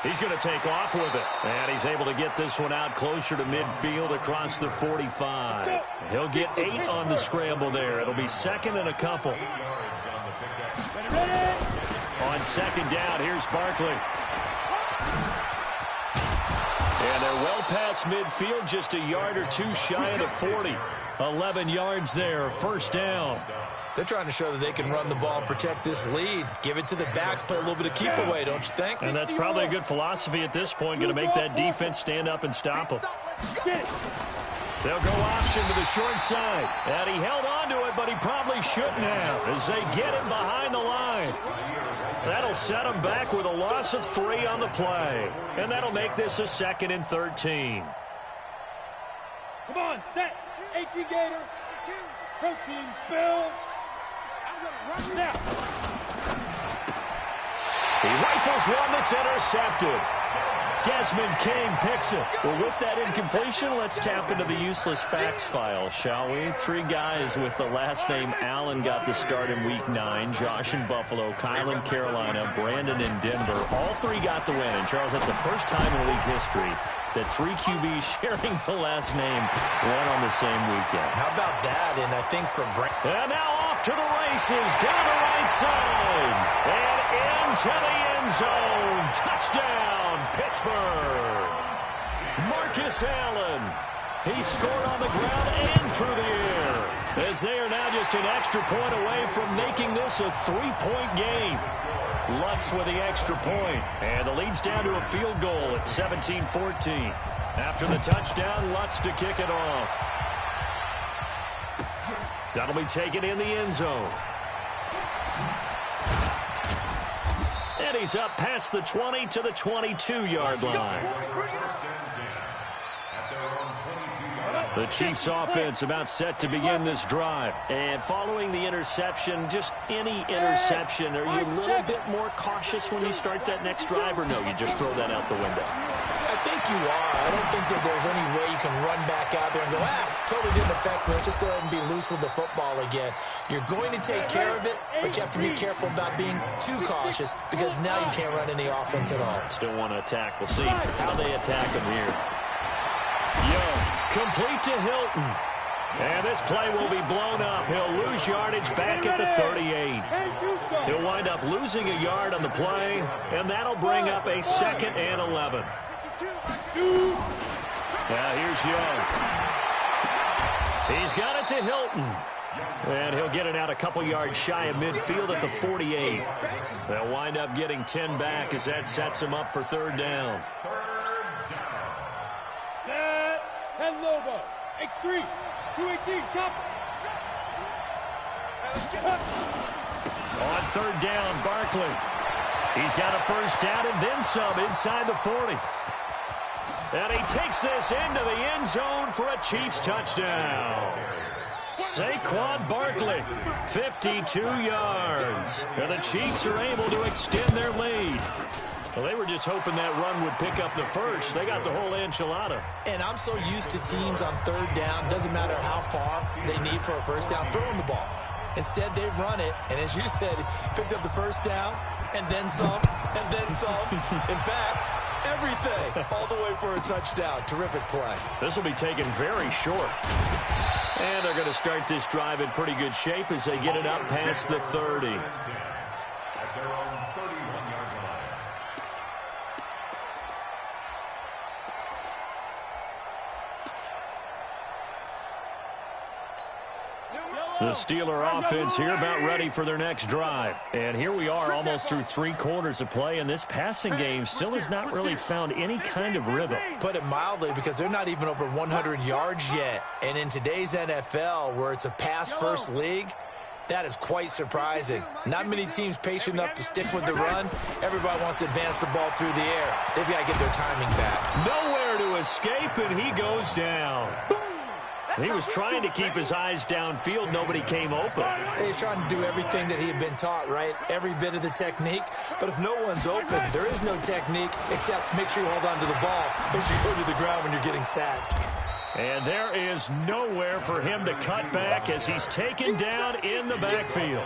He's going to take off with it. And he's able to get this one out closer to midfield across the 45. He'll get 8 on the scramble there. It'll be second and a couple. On second down, here's Barkley. And they're well past midfield, just a yard or two shy of the 40. 11 yards there, first down. They're trying to show that they can run the ball and protect this lead. Give it to the backs, play a little bit of keep away, don't you think? And that's probably a good philosophy at this point, going to make that defense stand up and stop them. They'll go option to the short side. And he held on to it, but he probably shouldn't have as they get him behind the line. That'll set him back with a loss of 3 on the play. And that'll make this a 2nd and 13. Come on, set. HE Gator. Protein spill. Now. He rifles one that's intercepted. Desmond King picks it. Well, with that incompletion, let's tap into the useless facts file, shall we? 3 guys with the last name Allen got the start in Week 9. Josh in Buffalo, Kyle in Carolina, Brandon in Denver. All 3 got the win. And, Charles, that's the first time in league history that 3 QBs sharing the last name won on the same weekend. How about that? And I think for Brandon. And now off to the races, down the right side, and into the end zone. Touchdown, Pittsburgh. Marcus Allen. He scored on the ground and through the air, as they are now just an extra point away from making this a 3-point game. Lutz with the extra point, and the lead's down to a field goal at 17-14. After the touchdown, Lutz to kick it off. That'll be taken in the end zone. And he's up past the 20 to the 22-yard line. The Chiefs offense about set to begin this drive. And following the interception, just any interception, are you a little bit more cautious when you start that next drive, or no, you just throw that out the window? I think you are. I don't think that there's any way you can run back out there and go, totally didn't affect me. Let's just go ahead and be loose with the football again. You're going to take care of it, but you have to be careful about being too cautious because now you can't run any offense at all. Still want to attack. We'll see how they attack him here. Young, complete to Hilton. And this play will be blown up. He'll lose yardage back at the 38. He'll wind up losing a yard on the play, and that'll bring up a 2nd and 11. Now here's Young. He's got it to Hilton. And he'll get it out a couple yards shy of midfield at the 48. They'll wind up getting 10 back as that sets him up for 3rd down. Set. 10 Lobo. X3. 218. Chop. On 3rd down, Barkley. He's got a first down and then some inside the 40. And he takes this into the end zone for a Chiefs touchdown. Saquon Barkley, 52 yards. And the Chiefs are able to extend their lead. Well, they were just hoping that run would pick up the first. They got the whole enchilada. And I'm so used to teams on 3rd down, doesn't matter how far they need for a first down, throwing the ball. Instead, they run it, and as you said, picked up the first down, and then some, and then some. In fact, everything, all the way for a touchdown. Terrific play. This will be taken very short. And they're going to start this drive in pretty good shape as they get it up past the 30. The Steeler offense here about ready for their next drive. And here we are almost through 3 quarters of play, and this passing game still has not really found any kind of rhythm. Put it mildly, because they're not even over 100 yards yet. And in today's NFL, where it's a pass-first league, that is quite surprising. Not many teams patient enough to stick with the run. Everybody wants to advance the ball through the air. They've got to get their timing back. Nowhere to escape, and he goes down. He was trying to keep his eyes downfield. Nobody came open. He's trying to do everything that he had been taught, right? Every bit of the technique. But if no one's open, there is no technique except make sure you hold on to the ball as you go to the ground when you're getting sacked. And there is nowhere for him to cut back as he's taken down in the backfield.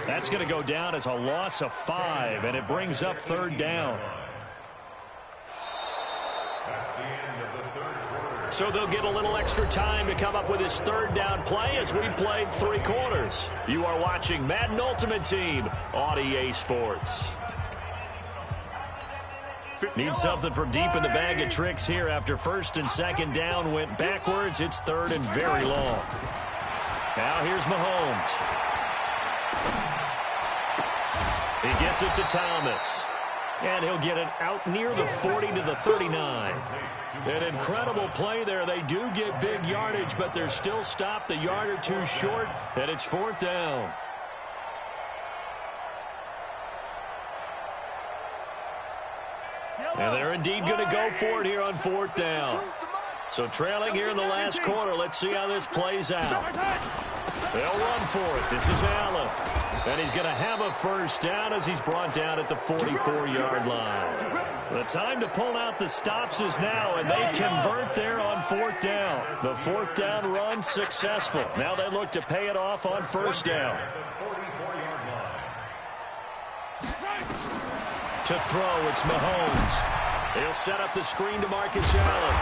That's going to go down as a loss of 5, and it brings up 3rd down. So they'll get a little extra time to come up with his third down play as we played 3 quarters. You are watching Madden Ultimate Team on EA Sports. Need something from deep in the bag of tricks here after first and second down went backwards. It's third and very long. Now here's Mahomes. He gets it to Thomas. And he'll get it out near the 40 to the 39. An incredible play there. They do get big yardage, but they're still stopped a yard or two short, and it's 4th down. And they're indeed going to go for it here on 4th down. So trailing here in the last quarter. Let's see how this plays out. They'll run for it. This is Allen. And he's going to have a first down as he's brought down at the 44-yard line. The time to pull out the stops is now, and they convert there on 4th down. The 4th down run successful. Now they look to pay it off on 1st down. To throw, it's Mahomes. He'll set up the screen to Marcus Allen.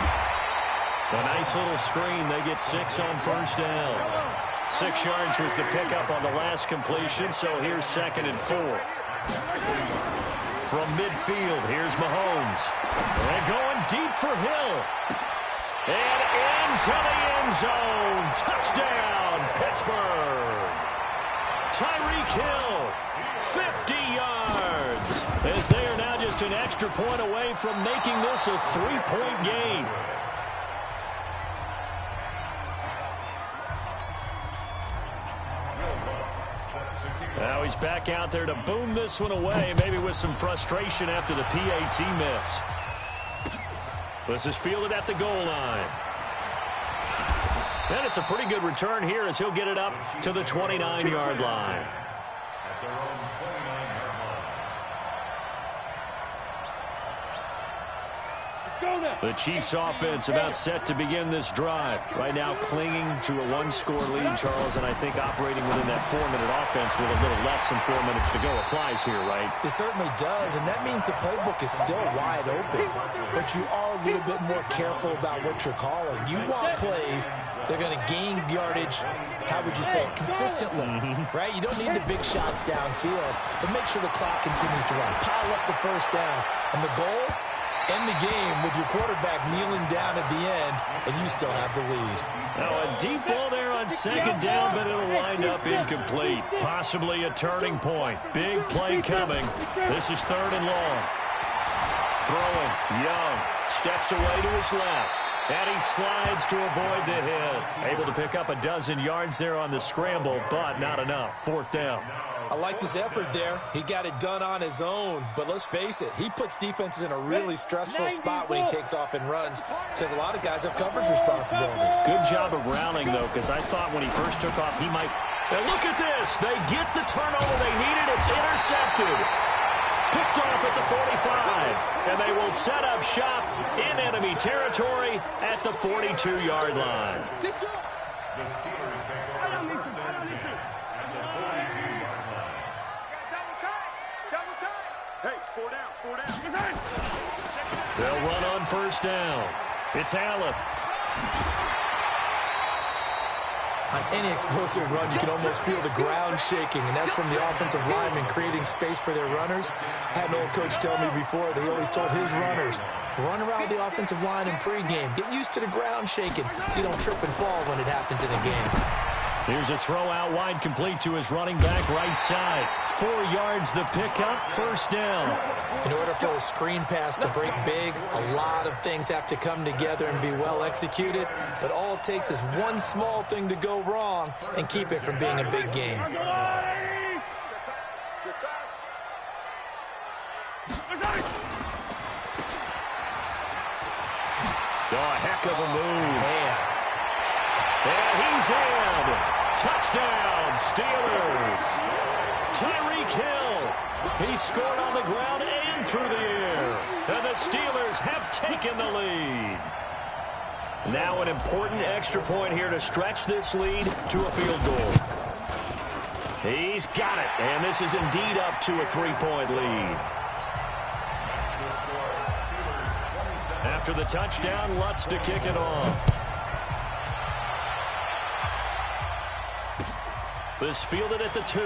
A nice little screen. They get 6 on 1st down. 6 yards was the pickup on the last completion, so here's 2nd and 4. From midfield, here's Mahomes. And going deep for Hill. And into the end zone. Touchdown, Pittsburgh. Tyreek Hill, 50 yards. As they are now just an extra point away from making this a 3-point game. Now he's back out there to boom this one away, maybe with some frustration after the PAT miss. This is fielded at the goal line. And it's a pretty good return here as he'll get it up to the 29-yard line. The Chiefs offense about set to begin this drive. Right now clinging to a 1-score lead, Charles, and I think operating within that 4-minute offense with a little less than 4 minutes to go applies here, right? It certainly does, and that means the playbook is still wide open. But you are a little bit more careful about what you're calling. You want plays they're going to gain yardage, how would you say it, consistently, right? You don't need the big shots downfield, but make sure the clock continues to run. Pile up the first downs, and the goal? End the game with your quarterback kneeling down at the end, and you still have the lead. Now a deep ball there on 2nd down, but it'll wind up incomplete. Possibly a turning point. Big play coming. This is 3rd and long. Throwing. Young steps away to his left. And he slides to avoid the hit. Able to pick up a dozen yards there on the scramble, but not enough. 4th down. I liked his effort there. He got it done on his own. But let's face it, he puts defenses in a really stressful spot when he takes off and runs because a lot of guys have coverage responsibilities. Good job of rallying, though, because I thought when he first took off, he might... And look at this. They get the turnover they needed. It's intercepted. Picked off at the 45. And they will set up shop in enemy territory at the 42-yard line. They'll run on 1st down. It's Allen. On any explosive run, you can almost feel the ground shaking, and that's from the offensive linemen creating space for their runners. I had an old coach tell me before that he always told his runners, run around the offensive line in pregame. Get used to the ground shaking so you don't trip and fall when it happens in a game. Here's a throw out wide complete to his running back right side. 4 yards the pickup, 1st down. In order for a screen pass to break big, a lot of things have to come together and be well executed. But all it takes is one small thing to go wrong and keep it from being a big game. Oh, a heck of a move. Man. And he's in. Touchdown, Steelers. Tyreek Hill. He scored on the ground and through the air. And the Steelers have taken the lead. Now an important extra point here to stretch this lead to a field goal. He's got it. And this is indeed up to a 3-point lead. After the touchdown, Lutz to kick it off. This fielded at the 2.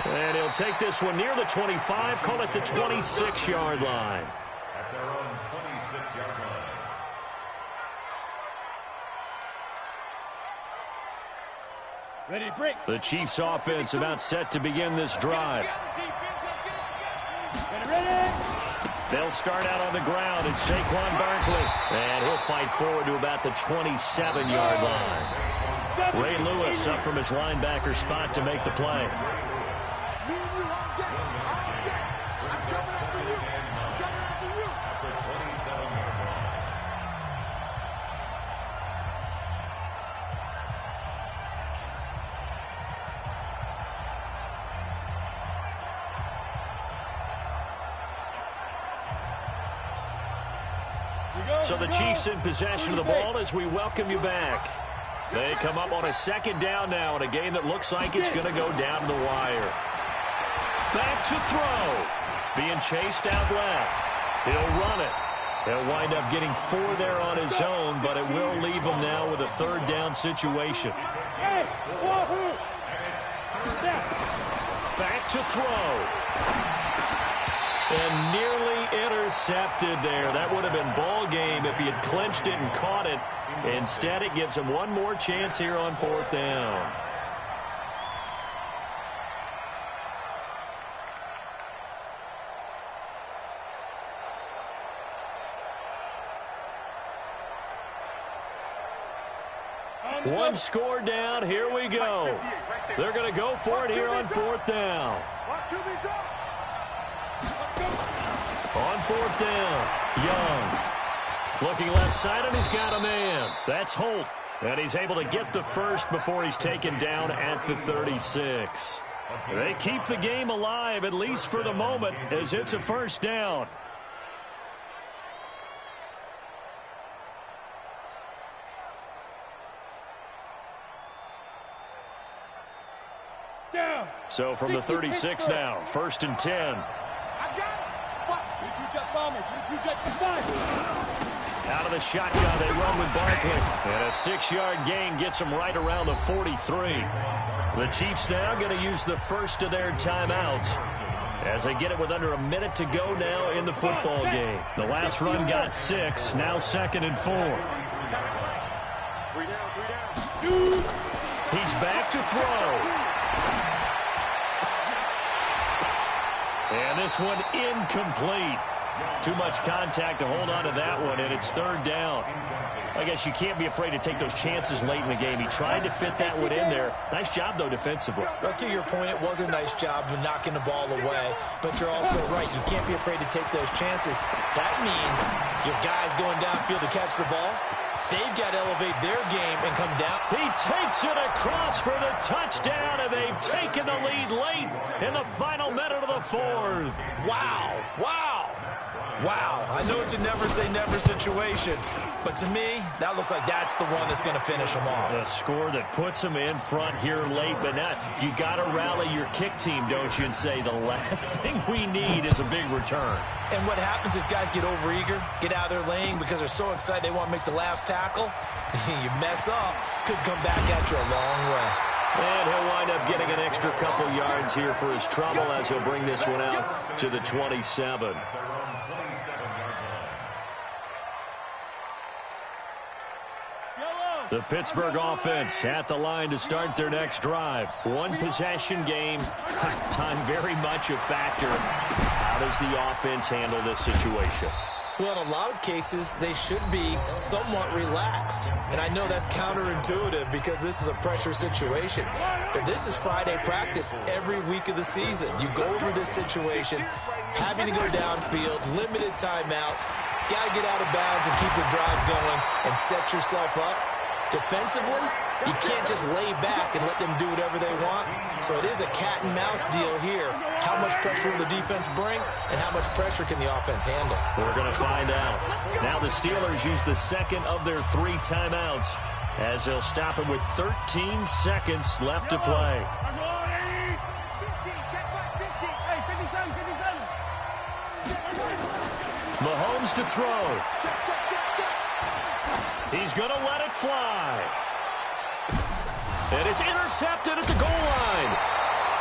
And he'll take this one near the 25, call it the 26-yard line. At their own 26-yard line. Ready, break. The Chiefs offense about set to begin this drive. Ready. They'll start out on the ground, and Saquon Barkley. And he'll fight forward to about the 27-yard line. Ray Lewis up from his linebacker spot to make the play. So the Chiefs in possession of the ball as we welcome you back. They come up on a second down now in a game that looks like it's going to go down the wire. Back to throw. Being chased out left. He'll run it. He'll wind up getting 4 there on his own, but it will leave him now with a third down situation. Back to throw. And nearly intercepted there. That would have been ball game if he had clinched it and caught it. Instead, it gives him one more chance here on 4th down. One score down. Here we go. They're going to go for it here on 4th down. On 4th down, Young. Looking left side, and he's got a man. That's Holt. And he's able to get the first before he's taken down at the 36. They keep the game alive, at least for the moment, as it's a first down. So from the 36 now, 1st and 10. Out of the shotgun, they run with Barkley. And a 6-yard gain gets them right around the 43. The Chiefs now going to use the first of their timeouts as they get it with under a minute to go now in the football game. The last run got 6, now 2nd and 4. He's back to throw. And this one incomplete. Too much contact to hold on to that one, and it's 3rd down. I guess you can't be afraid to take those chances late in the game. He tried to fit that one in there. Nice job, though, defensively. Well, to your point, it was a nice job of knocking the ball away. But you're also right. You can't be afraid to take those chances. That means your guys going downfield to catch the ball, they've got to elevate their game and come down. He takes it across for the touchdown, and they've taken the lead late in the final minute of the 4th. Wow. Wow. Wow. I know it's a never-say-never situation, but to me, that looks like that's the one that's going to finish them off. The score that puts them in front here late, but now you got to rally your kick team, don't you, and say the last thing we need is a big return. And what happens is guys get overeager, get out of their lane because they're so excited they want to make the last tackle. You mess up, could come back at you a long way. And he'll wind up getting an extra couple yards here for his trouble as he'll bring this one out to the 27. The Pittsburgh offense at the line to start their next drive. One possession game. Time very much a factor. How does the offense handle this situation? Well, in a lot of cases, they should be somewhat relaxed. And I know that's counterintuitive because this is a pressure situation. But this is Friday practice every week of the season. You go over this situation, having to go downfield, limited timeouts, got to get out of bounds and keep the drive going and set yourself up. Defensively, you can't just lay back and let them do whatever they want. So it is a cat and mouse deal here. How much pressure will the defense bring, and how much pressure can the offense handle? We're going to find out. Now the Steelers use the second of their 3 timeouts as they'll stop it with 13 seconds left to play. Mahomes to throw. He's going to let it fly. And it's intercepted at the goal line.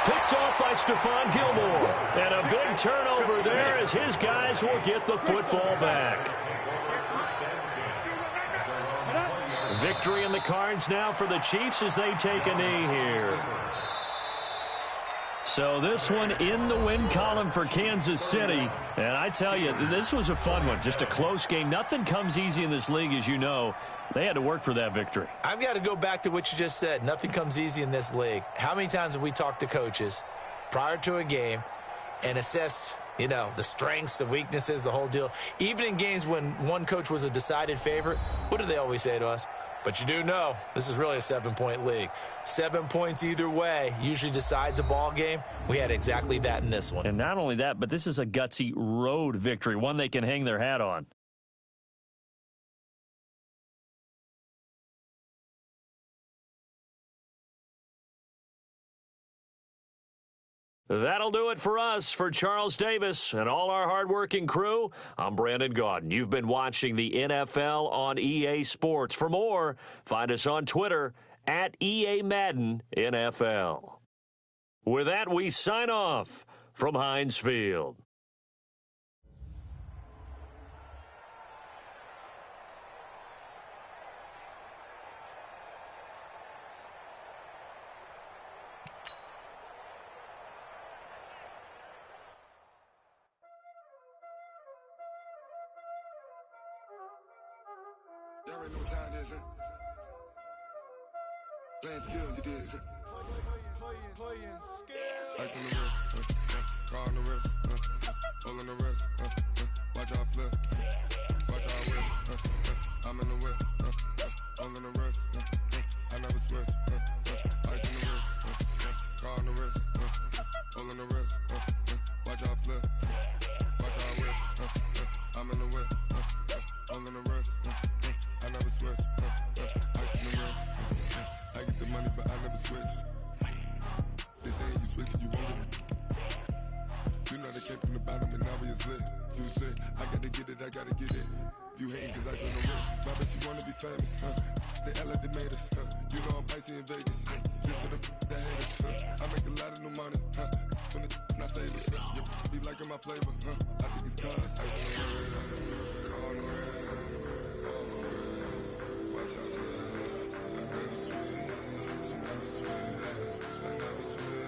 Picked off by Stephon Gilmore. And a big turnover there as his guys will get the football back. Victory in the cards now for the Chiefs as they take a knee here. So this one in the win column for Kansas City. And I tell you, this was a fun one. Just a close game. Nothing comes easy in this league, as you know. They had to work for that victory. I've got to go back to what you just said. Nothing comes easy in this league. How many times have we talked to coaches prior to a game and assessed, the strengths, the weaknesses, the whole deal? Even in games when one coach was a decided favorite, what do they always say to us? But you do know this is really a 7-point league. 7 points either way usually decides a ball game. We had exactly that in this one. And not only that, but this is a gutsy road victory, one they can hang their hat on. That'll do it for us. For Charles Davis and all our hardworking crew, I'm Brandon Gaudin. You've been watching the NFL on EA Sports. For more, find us on Twitter at EA Madden NFL. With that, we sign off from Heinz Field. Y'all already know what time it is, huh? Playing skills, you did. Playing skills. Ice on the wrist, car on the wrist, hole on the wrist, watch out flip, watch out whip, I'm in the whip, hole on the wrist, I never switch, ice on the wrist, car on the wrist, hole on the wrist, watch out flip, watch out whip, I'm in the whip, hole on the wrist, I never switch, ice in the wrist, I get the money but I never switch. They saying you switch and you won't get it. You know they came from the bottom and now we is lit. You was lit, I gotta get it, I gotta get it. You hating cause ice on the wrist, but I bet you wanna be famous, They act like they made us, You know I'm icy in Vegas, This for the that hate us, I make a lot of new money, When the not save us, You be liking my flavor, I think it's cause ice on the wrist, car on the wrist, watch out for this. I never switch, you never switch. I never switch, I never switch.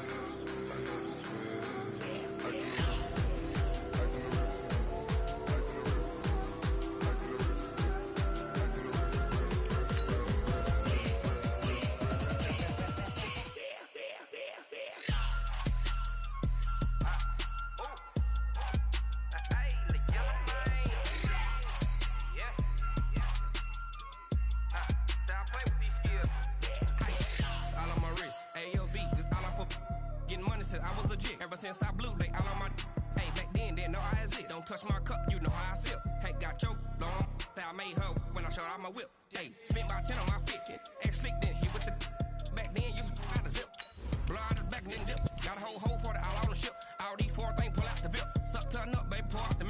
Ice on the wrist, ice on the wrist, ice on the wrist, ice on the wrist, ice on the wrist, I was legit. Ever since I blew, they all on my hey, back then, didn't know I exist. Don't touch my cup, you know how I sip. Hey, got your long, that I made her when I showed out my whip. Hey, spent about 10 on my fit. Ex slick, then hit with the back then, used to out the zip. Blow out the back and then dip. Got a whole party all on the ship. All these 4 things pull out the VIP. Suck, turn up, baby, pour out the